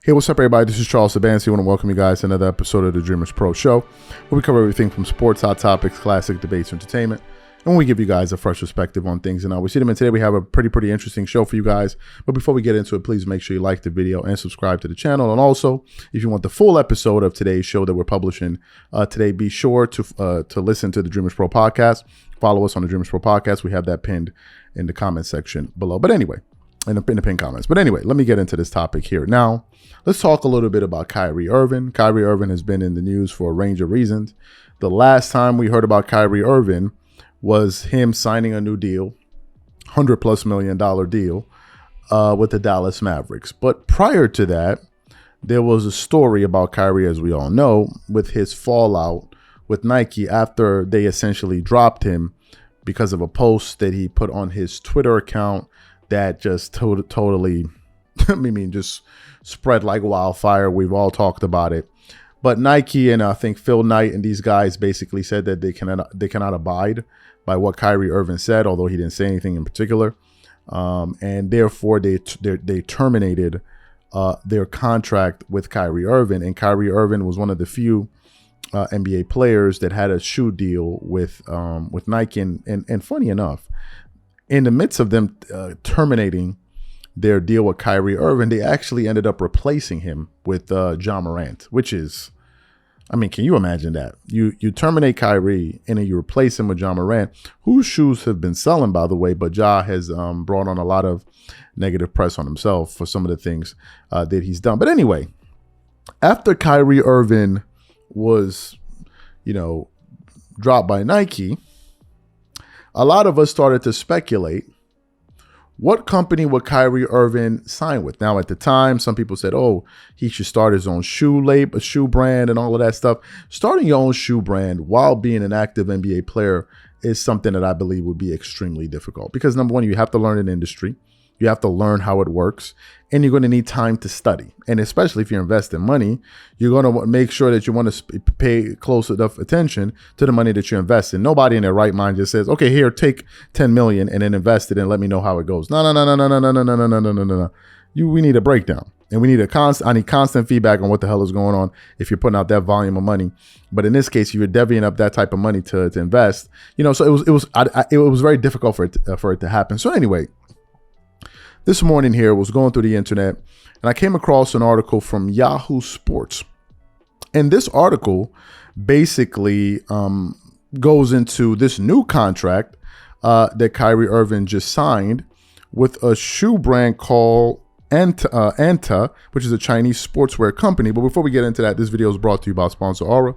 Hey, what's up, everybody? This is Charles Sabansi. I want to welcome you guys to another episode of the Dreamerspro Show, where we cover everything from sports, hot topics, classic debates, entertainment, and we give you guys a fresh perspective on things. And we see them. And today we have a pretty interesting show for you guys. But before we get into it, please make sure you like the video and subscribe to the channel. And also, if you want the full episode of today's show that we're publishing today, be sure to listen to the Dreamerspro podcast. Follow us on the Dreamerspro podcast. We have that pinned in the comment section below. But anyway, in the pinned comments. But anyway, let me get into this topic here. Now, let's talk a little bit about Kyrie Irving. Kyrie Irving has been in the news for a range of reasons. The last time we heard about Kyrie Irving was him signing a new deal, $100+ million deal with the Dallas Mavericks. But prior to that, there was a story about Kyrie, as we all know, with his fallout with Nike after they essentially dropped him because of a post that he put on his Twitter account that just totally, just spread like wildfire. We've all talked about it. But Nike and I think Phil Knight and these guys basically said that they cannot abide by what Kyrie Irving said, although he didn't say anything in particular. And therefore, they terminated their contract with Kyrie Irving. And Kyrie Irving was one of the few NBA players that had a shoe deal with Nike. And funny enough, in the midst of them terminating their deal with Kyrie Irving, they actually ended up replacing him with Ja Morant, which is, can you imagine that? You terminate Kyrie and then you replace him with Ja Morant, whose shoes have been selling, by the way, but Ja has brought on a lot of negative press on himself for some of the things that he's done. But anyway, after Kyrie Irving was, dropped by Nike, a lot of us started to speculate, what company would Kyrie Irving sign with? Now, at the time, some people said, oh, he should start his own shoe label, a shoe brand and all of that stuff. Starting your own shoe brand while being an active NBA player is something that I believe would be extremely difficult because, number one, you have to learn an industry. You have to learn how it works, and you're going to need time to study. And especially if you're investing money, you're going to make sure that you want to pay close enough attention to the money that you invest in. Nobody in their right mind just says, okay, here, take 10 million and then invest it and let me know how it goes. No. We need a breakdown, and we need I need constant feedback on what the hell is going on if you're putting out that volume of money. But in this case, you're divvying up that type of money to invest, so it was very difficult for it to happen. So anyway, this morning here was going through the internet and I came across an article from Yahoo Sports. And this article basically goes into this new contract that Kyrie Irving just signed with a shoe brand called Anta, which is a Chinese sportswear company. But before we get into that, this video is brought to you by sponsor Aura,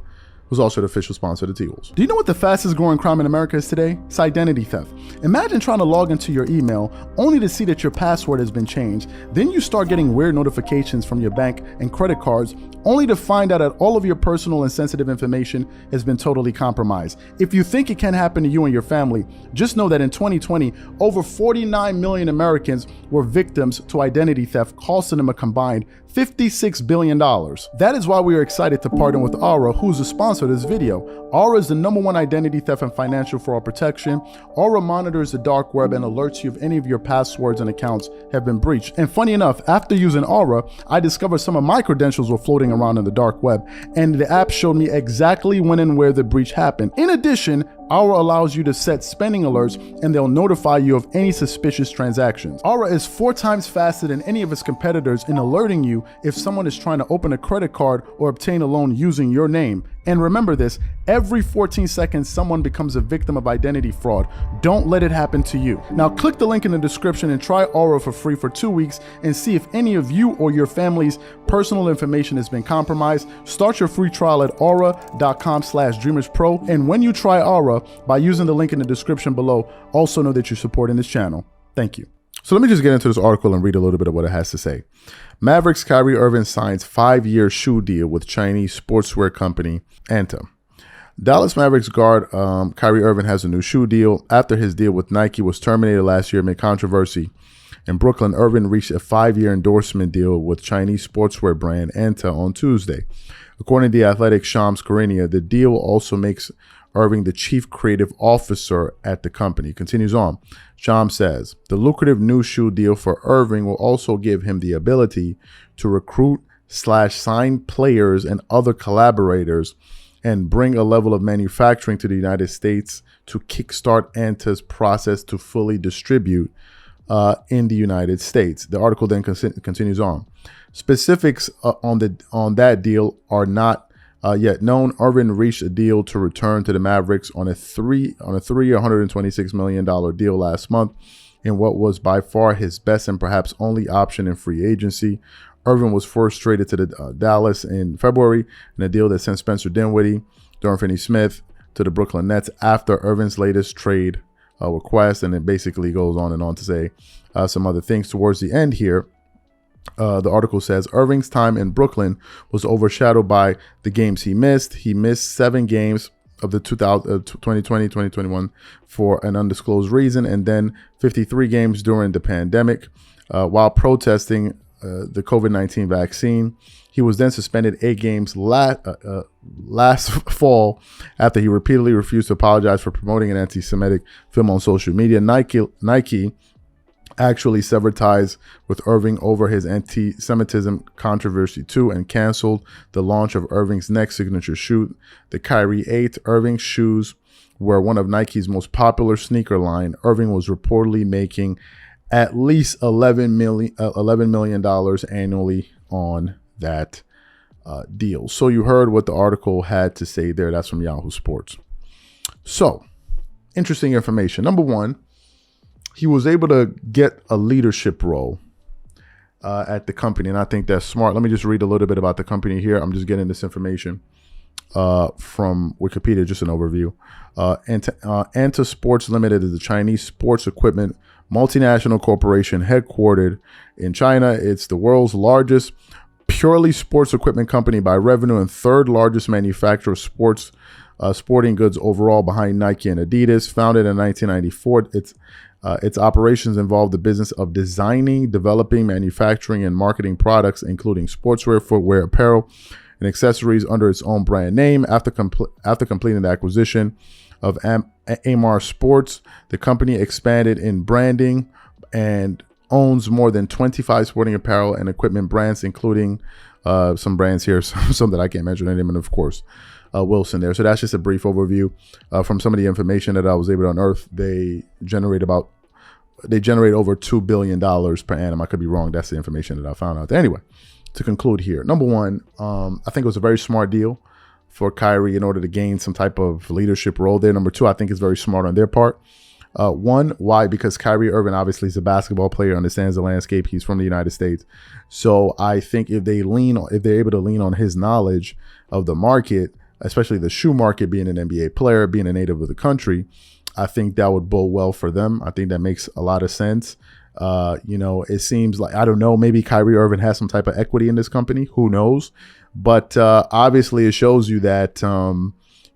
who's also the official sponsor of the T-Wolves. Do you know what the fastest growing crime in America is today? It's identity theft. Imagine trying to log into your email only to see that your password has been changed. Then you start getting weird notifications from your bank and credit cards only to find out that all of your personal and sensitive information has been totally compromised. If you think it can happen to you and your family, just know that in 2020, over 49 million Americans were victims to identity theft, costing them a combined $56 billion. That is why we are excited to partner with Aura, who's the sponsor of this video. Aura is the #1 identity theft and financial fraud protection. Aura monitors the dark web and alerts you if any of your passwords and accounts have been breached. And funny enough, after using Aura, I discovered some of my credentials were floating around in the dark web, and the app showed me exactly when and where the breach happened. In addition, Aura allows you to set spending alerts and they'll notify you of any suspicious transactions. Aura is 4 times faster than any of its competitors in alerting you if someone is trying to open a credit card or obtain a loan using your name. And remember this, every 14 seconds, someone becomes a victim of identity fraud. Don't let it happen to you. Now click the link in the description and try Aura for free for 2 weeks and see if any of you or your family's personal information has been compromised. Start your free trial at aura.com/dreamerspro. And when you try Aura, by using the link in the description below, also know that you're supporting this channel. Thank you. So let me just get into this article and read a little bit of what it has to say. Mavericks Kyrie Irving signs 5-year shoe deal with Chinese sportswear company Anta. Dallas Mavericks guard Kyrie Irving has a new shoe deal after his deal with Nike was terminated last year amid controversy. In Brooklyn, Irving reached a 5-year endorsement deal with Chinese sportswear brand Anta on Tuesday. According to The Athletic's Shams Charania, the deal also makes Irving the chief creative officer at the company. Continues on. Shams says, the lucrative new shoe deal for Irving will also give him the ability to recruit sign players and other collaborators and bring a level of manufacturing to the United States to kickstart Anta's process to fully distribute in the United States. The article then continues on. Specifics on that deal are not yet known. Irving reached a deal to return to the Mavericks on a three-year, $126 million deal last month in what was by far his best and perhaps only option in free agency. Irving was first traded to the Dallas in February in a deal that sent Spencer Dinwiddie, Dorian Finney-Smith to the Brooklyn Nets after Irving's latest trade request, and it basically goes on and on to say some other things towards the end here. The article says Irving's time in Brooklyn was overshadowed by the games he missed. He missed 7 games of the 2020-2021 for an undisclosed reason, and then 53 games during the pandemic while protesting the COVID-19 vaccine. He was then suspended 8 games last fall after he repeatedly refused to apologize for promoting an anti-Semitic film on social media. Nike actually severed ties with Irving over his anti-Semitism controversy too, and canceled the launch of Irving's next signature shoe, the Kyrie 8. Irving's shoes were one of Nike's most popular sneaker line. Irving was reportedly making at least $11 million annually on that deal. So you heard what the article had to say there. That's from Yahoo Sports. So interesting information. Number one, he was able to get a leadership role at the company, and I think that's smart. Let me just read a little bit about the company here. I'm just getting this information from Wikipedia, just an overview. Anta Sports Limited is a Chinese sports equipment multinational corporation headquartered in China. It's the world's largest purely sports equipment company by revenue and third largest manufacturer of sporting goods overall, behind Nike and Adidas. Founded in 1994, its operations involve the business of designing, developing, manufacturing, and marketing products, including sportswear, footwear, apparel, and accessories under its own brand name. After completing the acquisition of Amar Sports, the company expanded in branding and owns more than 25 sporting apparel and equipment brands, including some brands here, some that I can't mention any name, and of course Wilson there. So that's just a brief overview from some of the information that I was able to unearth. They generate over $2 billion per annum. I could be wrong. That's the information that I found out there. Anyway, to conclude here, number one, I think it was a very smart deal for Kyrie in order to gain some type of leadership role there. Number two, I think it's very smart on their part. One, why? Because Kyrie Irving obviously is a basketball player, understands the landscape. He's from the United States. So I think if they're able to lean on his knowledge of the market, especially the shoe market, being an NBA player, being a native of the country, I think that would bode well for them. I think that makes a lot of sense. It seems like, I don't know, maybe Kyrie Irving has some type of equity in this company. Who knows? But obviously it shows you that,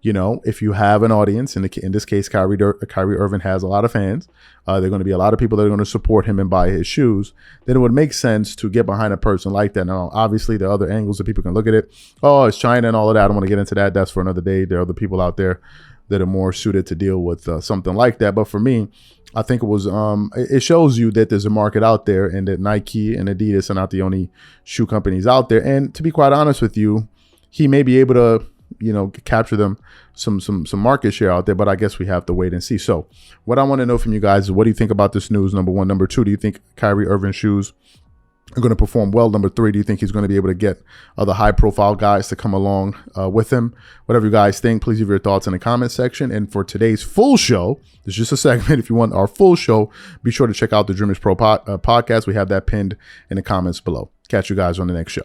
if you have an audience, in this case, Kyrie Irving has a lot of fans. There are going to be a lot of people that are going to support him and buy his shoes. Then it would make sense to get behind a person like that. Now, obviously, there are other angles that people can look at it. Oh, it's China and all of that. I don't want to get into that. That's for another day. There are other people out there that are more suited to deal with something like that. But for me, I think it was it shows you that there's a market out there, and that Nike and Adidas are not the only shoe companies out there. And to be quite honest with you, he may be able to capture them some market share out there, but I guess we have to wait and see. So what I want to know from you guys is, what do you think about this news? Number one. Number two, do you think Kyrie Irving shoes are going to perform well? Number three, do you think he's going to be able to get other high profile guys to come along with him? Whatever you guys think, please leave your thoughts in the comment section. And for today's full show, it's just a segment. If you want our full show, be sure to check out the Dreamerspro podcast. We have that pinned in the comments below. Catch you guys on the next show.